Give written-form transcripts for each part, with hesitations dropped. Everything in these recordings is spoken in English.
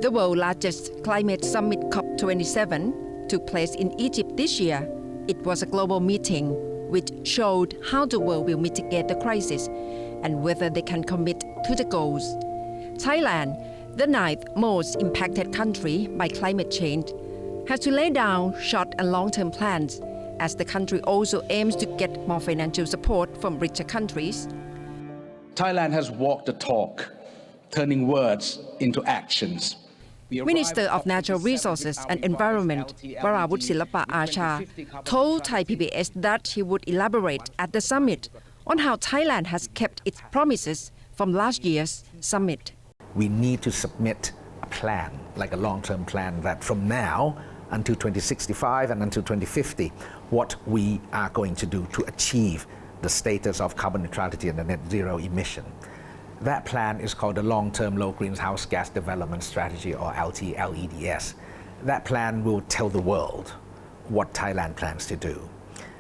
The world's largest climate summit COP27 took place in Egypt this year. It was a global meeting which showed how the world will mitigate the crisis and whether they can commit to the goals. Thailand, the ninth most impacted country by climate change, has to lay down short and long-term plans as the country also aims to get more financial support from richer countries. Thailand has walked the talk, turning words into actions. Minister of Natural Resources and Environment, Warawut Silapa Acha, told Thai PBS that he would elaborate at the summit on how Thailand has kept its promises from last year's summit. We need to submit a plan, like a long-term plan, that from now until 2065 and until 2050, what we are going to do to achieve the status of carbon neutrality and the net zero emission. That plan is called the Long-Term Low Greenhouse Gas Development Strategy, or LTLEDS. That plan will tell the world what Thailand plans to do.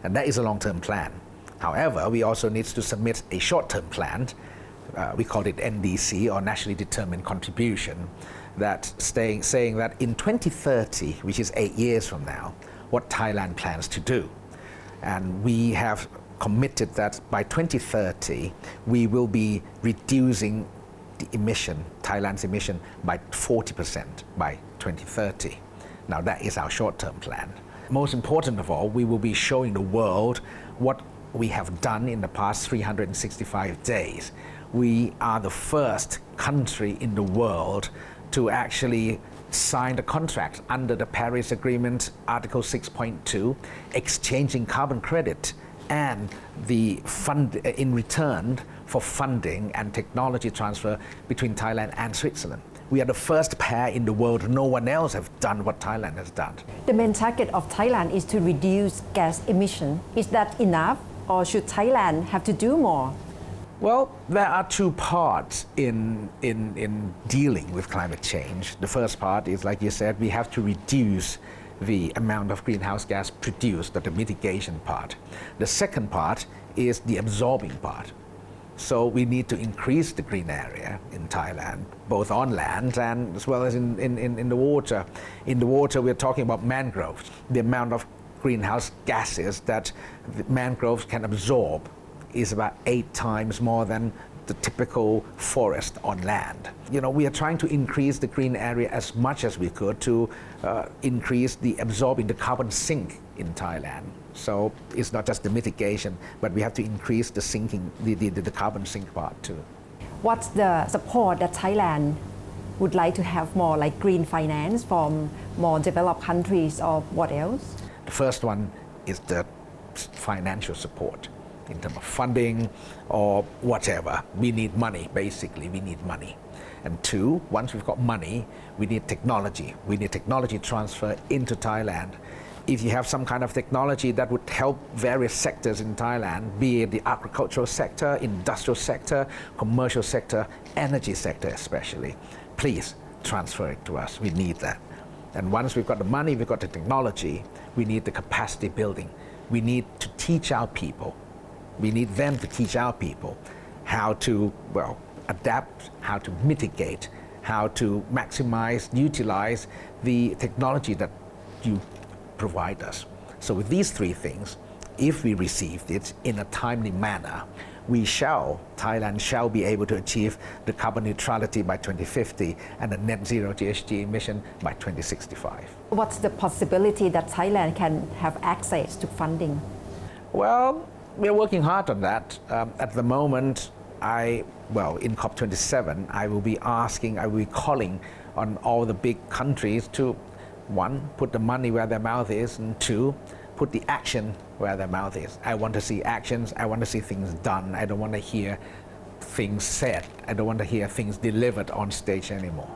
And that is a long-term plan. However, we also need to submit a short-term plan. We call it NDC, or Nationally Determined Contribution, that saying that in 2030, which is 8 years from now, what Thailand plans to do. And we have committed that by 2030, we will be reducing the emission, Thailand's emission, by 40% by 2030. Now that is our short-term plan. Most important of all, we will be showing the world what we have done in the past 365 days. We are the first country in the world to actually sign the contract under the Paris Agreement, Article 6.2, exchanging carbon credit and the fund in return for funding and technology transfer between Thailand and Switzerland. We are the first pair in the world. No one else has done what Thailand has done. The main target of Thailand is to reduce gas emission. Is that enough, or should Thailand have to do more? Well, there are two parts in dealing with climate change. The first part is, like you said, we have to reduce the amount of greenhouse gas produced, the mitigation part. The second part is the absorbing part. So we need to increase the green area in Thailand, both on land and as well as in the water. In the water, we're talking about mangroves. The amount of greenhouse gases that the mangroves can absorb is about 8 times more than the typical forest on land. We are trying to increase the green area as much as we could to increase the absorbing the carbon sink in Thailand. So it's not just the mitigation, but we have to increase the sinking, the carbon sink part too. What's the support that Thailand would like to have more, like green finance from more developed countries, or what else? The first one is the financial support. In terms of funding or whatever. We need money, basically, we need money. And two, once we've got money, we need technology. We need technology transfer into Thailand. If you have some kind of technology that would help various sectors in Thailand, be it the agricultural sector, industrial sector, commercial sector, energy sector especially, please transfer it to us. We need that. And once we've got the money, we've got the technology, we need the capacity building. We need to teach our people. We need them to teach our people how to, adapt, how to mitigate, how to maximize, utilize the technology that you provide us. So with these three things, if we received it in a timely manner, Thailand shall be able to achieve the carbon neutrality by 2050 and the net zero GHG emission by 2065. What's the possibility that Thailand can have access to funding? Well, we're working hard on that. At the moment, in COP27, I will be calling on all the big countries to, one, put the money where their mouth is, and two, put the action where their mouth is. I want to see actions. I want to see things done. I don't want to hear things said. I don't want to hear things delivered on stage anymore.